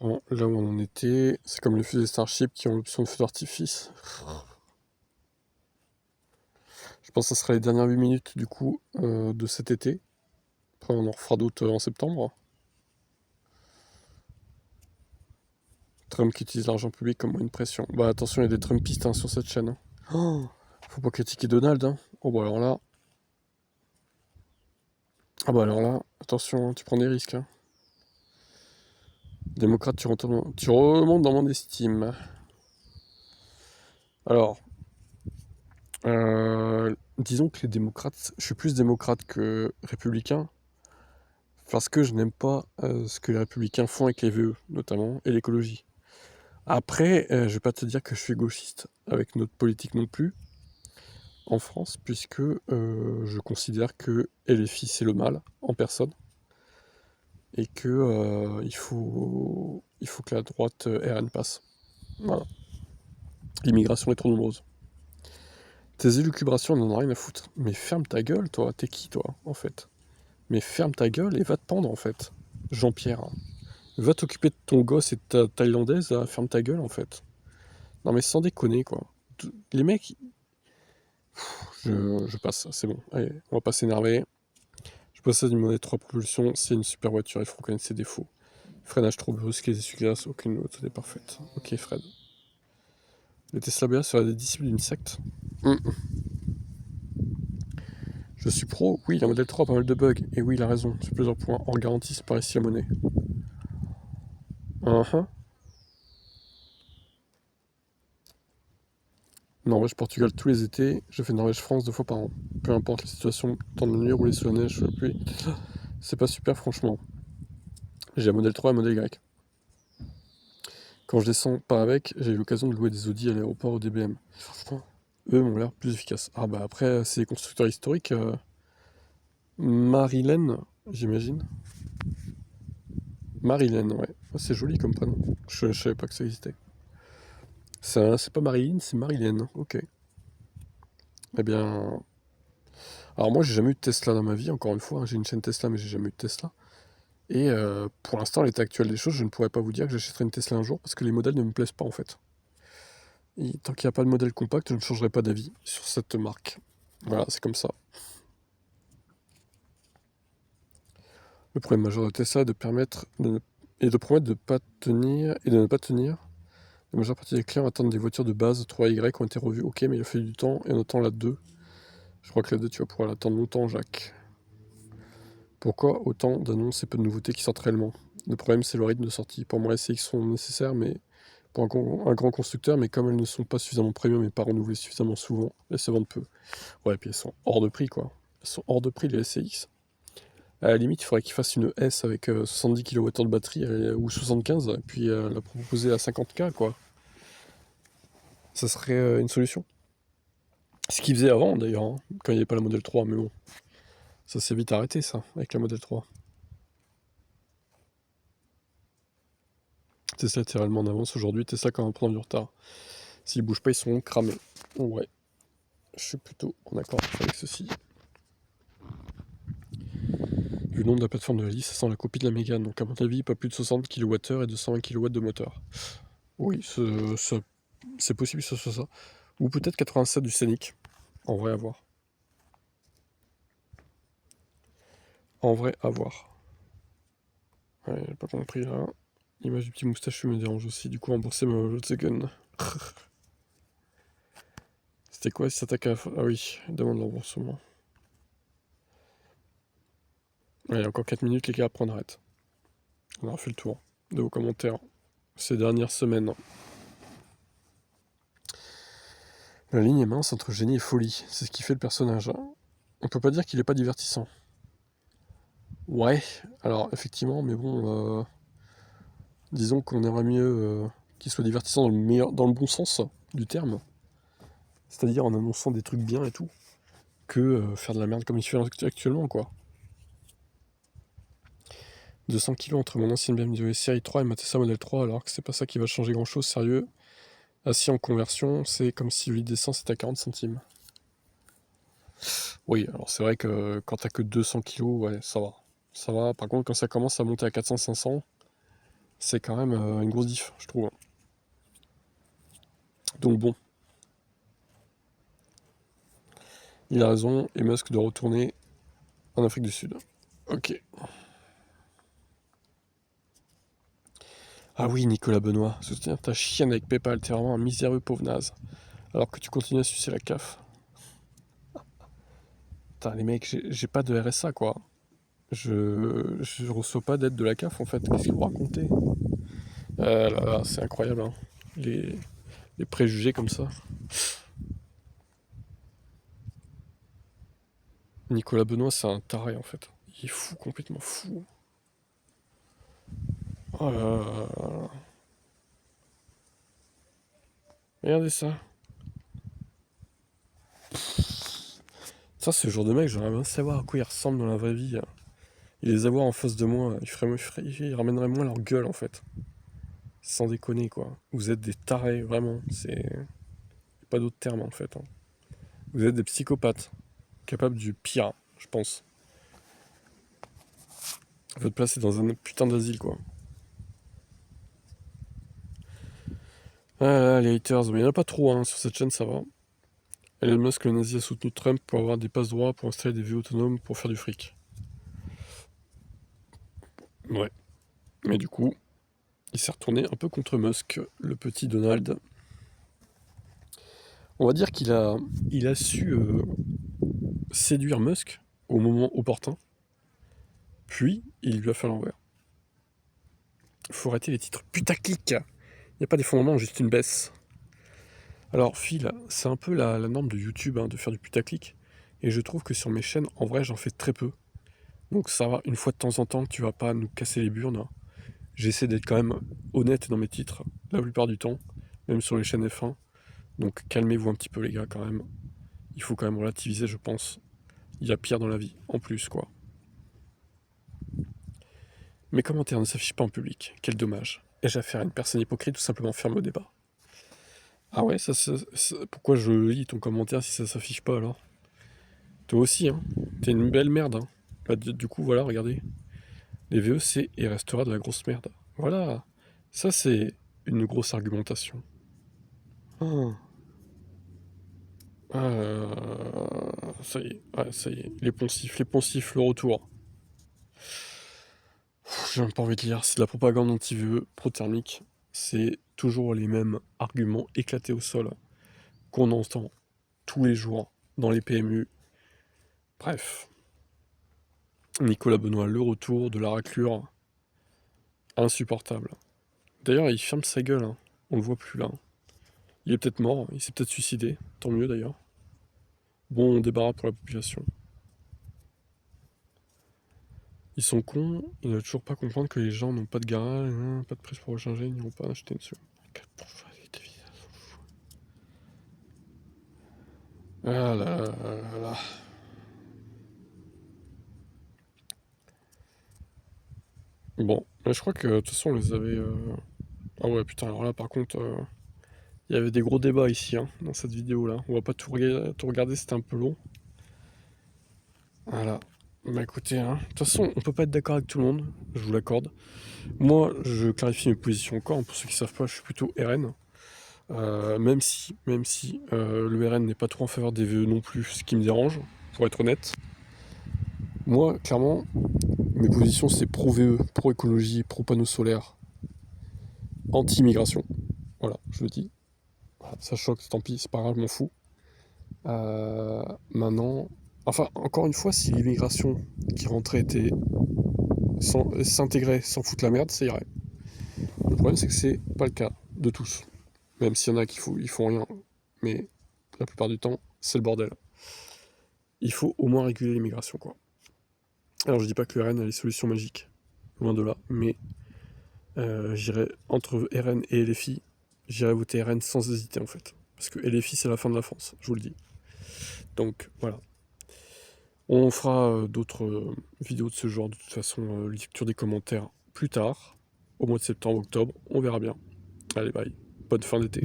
Bon, là où on en était, c'est comme les fusées Starship qui ont l'option de feu d'artifice. Je pense que ça sera les dernières 8 minutes du coup de cet été. Après on en refera d'autres en septembre. Trump qui utilise l'argent public comme moyen de pression. Bah attention, il y a des Trumpistes hein, sur cette chaîne. Hein. Oh, faut pas critiquer Donald. Hein. Oh bah alors là. Ah bah alors là, attention, hein, tu prends des risques. Hein. Démocrate, tu remontes dans mon estime. Alors, disons que les démocrates, je suis plus démocrate que républicain, parce que je n'aime pas ce que les républicains font avec les VE, notamment, et l'écologie. Après, je vais pas te dire que je suis gauchiste avec notre politique non plus, en France, puisque je considère que LFI c'est le mal en personne, et que il faut que la droite RN passe. Voilà. L'immigration est trop nombreuse. Tes élucubrations, on en a rien à foutre. Mais ferme ta gueule, toi. T'es qui, toi, en fait? Mais ferme ta gueule et va te pendre, en fait. Jean-Pierre. Va t'occuper de ton gosse et de ta thaïlandaise, là. Ferme ta gueule, en fait. Non, mais sans déconner, quoi. Les mecs, je passe, c'est bon. Allez, on va pas s'énerver. Je possède une monnaie 3 propulsions, c'est une super voiture, il faut reconnaître ses défauts. Freinage trop brusque, les essuie-glaces, aucune autre n'est parfaite. Ok, Fred. Les Tesla BA seraient des disciples d'une secte. Je suis pro, oui, la modèle 3 a pas mal de bugs. Et oui, il a raison, sur plusieurs points. Hors garantie, c'est par ici la monnaie. Uh-huh. Norvège-Portugal tous les étés. Je fais Norvège-France 2 fois par an. Peu importe la situation, temps de nuit, rouler sous la neige, sous la pluie. C'est pas super, franchement. J'ai la modèle 3 et la modèle Y. Quand je descends pas avec, j'ai eu l'occasion de louer des Audi à l'aéroport au DBM. Franchement, eux m'ont l'air plus efficaces. Ah bah après, c'est des constructeurs historiques. Marilène, j'imagine. Marilène, ouais. Oh, c'est joli comme prénom. Je savais pas que ça existait. C'est pas Marilyn, c'est Marilène. Ok. Eh bien. Alors moi, j'ai jamais eu de Tesla dans ma vie, encore une fois. Hein. J'ai une chaîne Tesla, mais j'ai jamais eu de Tesla. Et pour l'instant, à l'état actuel des choses, je ne pourrais pas vous dire que j'achèterai une Tesla un jour parce que les modèles ne me plaisent pas en fait. Et tant qu'il n'y a pas de modèle compact, je ne changerai pas d'avis sur cette marque. Voilà, c'est comme ça. Le problème majeur de Tesla est de promettre de pas tenir et de ne pas tenir. La majeure partie des clients attendent des voitures de base 3Y ont été revues. Ok, mais il a fallu du temps et on attend la 2. Je crois que la 2, tu vas pouvoir l'attendre longtemps, Jacques. Pourquoi autant d'annonces et peu de nouveautés qui sortent réellement? Le problème, c'est le rythme de sortie. Pour moi, les CX sont nécessaires, mais pour un grand constructeur, mais comme elles ne sont pas suffisamment premium et pas renouvelées suffisamment souvent, elles se vendent peu. Ouais, et puis elles sont hors de prix, quoi. Elles sont hors de prix, les SCX. À la limite, il faudrait qu'ils fassent une S avec 70 kWh de batterie ou 75, et puis la proposer à 50K, quoi. Ça serait une solution. Ce qu'ils faisaient avant, d'ailleurs, hein, quand il n'y avait pas la modèle 3, mais bon. Ça s'est vite arrêté, ça, avec la modèle 3. Tesla est réellement en avance aujourd'hui, Tesla quand même prend du retard. S'ils bougent pas, ils seront cramés. Ouais, je suis plutôt en accord avec ceci. Vu le nombre de la plateforme de la liste, ça sent la copie de la Mégane. Donc à mon avis, pas plus de 60 kWh et 220 kW de moteur. Oui, c'est possible que ce soit ça. Ou peut-être 87 du Scénic. En vrai, à voir. En vrai, à voir. Ouais, j'ai pas compris là. L'image du petit moustachu me dérange aussi. Du coup, rembourser ma Volkswagen. C'était quoi si s'attaque à... Ah oui, demande de remboursement. Allez, encore 4 minutes, les gars, après on arrête. On aura fait le tour de vos commentaires ces dernières semaines. La ligne est mince entre génie et folie. C'est ce qui fait le personnage. On peut pas dire qu'il est pas divertissant. Ouais, alors effectivement, mais bon, disons qu'on aimerait mieux qu'il soit divertissant dans le bon sens du terme. C'est-à-dire en annonçant des trucs bien et tout. Que faire de la merde comme il fait actuellement, quoi. 200 kilos entre mon ancienne BMW série 3 et ma Tesla Model 3, alors que c'est pas ça qui va changer grand-chose, sérieux. Assis en conversion, c'est comme si le litre d'essence était à 40 centimes. Oui, alors c'est vrai que quand t'as que 200 kilos, ouais, ça va. Ça va. Par contre, quand ça commence à monter à 400-500, C'est quand même une grosse diff, je trouve. Donc bon, il a raison, et Musk doit retourner en Afrique du Sud. Ok. Ah oui, Nicolas Benoît, soutenir ta chienne avec PayPal, t'es vraiment un miséreux pauvre naze. Alors que tu continues à sucer la CAF. Putain, les mecs, j'ai pas de RSA, quoi. Je reçois pas d'aide de la CAF, en fait. Qu'est-ce que vous racontez? Là, là, c'est incroyable, hein. Les, les préjugés comme ça. Nicolas Benoît, c'est un taré, en fait. Il est fou, complètement fou. Oh là là là là. Regardez ça. Ça, c'est le genre de mec, j'aimerais bien savoir à quoi il ressemble dans la vraie vie. Et les avoir en face de moi, ils ramèneraient moins leur gueule, en fait. Sans déconner, quoi. Vous êtes des tarés, vraiment. C'est pas d'autre terme, en fait, hein. Vous êtes des psychopathes, capables du pire, je pense. Votre place est dans un putain d'asile, quoi. Ah là, les haters, mais il n'y en a pas trop, hein, sur cette chaîne, ça va. Elon Musk, le nazi, a soutenu Trump pour avoir des passe droits pour installer des vélos autonomes pour faire du fric. Ouais. Mais du coup, il s'est retourné un peu contre Musk, le petit Donald. On va dire il a su séduire Musk au moment opportun, puis il lui a fait l'envers. Faut arrêter les titres putaclic. Il n'y a pas d'effondrement, juste une baisse. Alors, Phil, c'est un peu la norme de YouTube, hein, de faire du putaclic. Et je trouve que sur mes chaînes, en vrai, j'en fais très peu. Donc ça va, une fois de temps en temps, tu vas pas nous casser les burnes. J'essaie d'être quand même honnête dans mes titres, la plupart du temps, même sur les chaînes F1. Donc calmez-vous un petit peu les gars quand même. Il faut quand même relativiser, je pense. Il y a pire dans la vie, en plus quoi. Mes commentaires ne s'affichent pas en public, quel dommage. Ai-je affaire à une personne hypocrite ou simplement ferme au débat? Ah ouais, pourquoi je lis ton commentaire si ça s'affiche pas alors? Toi aussi, hein. T'es une belle merde, hein. Bah, du coup, voilà, regardez. Les VEC et restera de la grosse merde. Voilà. Ça, c'est une grosse argumentation. Ah. Ça y est, ouais, ça y est. Les poncifs, le retour. J'ai même pas envie de lire. C'est de la propagande anti-VE, pro-thermique. C'est toujours les mêmes arguments éclatés au sol qu'on entend tous les jours dans les PMU. Bref. Nicolas Benoît, le retour de la raclure. Insupportable. D'ailleurs, il ferme sa gueule, hein. On le voit plus là. Il est peut-être mort, il s'est peut-être suicidé. Tant mieux d'ailleurs. Bon débarras pour la population. Ils sont cons, ils ne veulent toujours pas comprendre que les gens n'ont pas de garage, hein, pas de prise pour recharger, ils n'iront pas acheter une seconde. Ah là là là là. Bon, mais je crois que de toute façon on les avait. Ah ouais, putain, alors là par contre, il y avait des gros débats ici, hein, dans cette vidéo là. On va pas tout regarder, c'était un peu long. Voilà. Bah écoutez, hein, de toute façon, on peut pas être d'accord avec tout le monde, je vous l'accorde. Moi, je clarifie mes positions encore, hein, pour ceux qui savent pas, je suis plutôt RN. Même si le RN n'est pas trop en faveur des VE non plus, ce qui me dérange, pour être honnête. Moi, clairement, mes positions c'est pro-VE, pro-écologie, pro-panneaux solaires, anti-immigration. Voilà, je le dis. Voilà, ça choque, tant pis, c'est pas grave, je m'en fous. Maintenant, enfin, encore une fois, si l'immigration qui rentrait s'intégrait sans foutre la merde, ça irait. Le problème, c'est que c'est pas le cas de tous. Même s'il y en a ils font rien. Mais la plupart du temps, c'est le bordel. Il faut au moins réguler l'immigration, quoi. Alors, je dis pas que le RN a les solutions magiques. Loin de là. Mais j'irai entre RN et LFI, j'irai voter RN sans hésiter, en fait. Parce que LFI, c'est la fin de la France, je vous le dis. Donc, voilà. On fera d'autres vidéos de ce genre, de toute façon, lecture des commentaires plus tard, au mois de septembre, octobre, on verra bien. Allez, bye. Bonne fin d'été.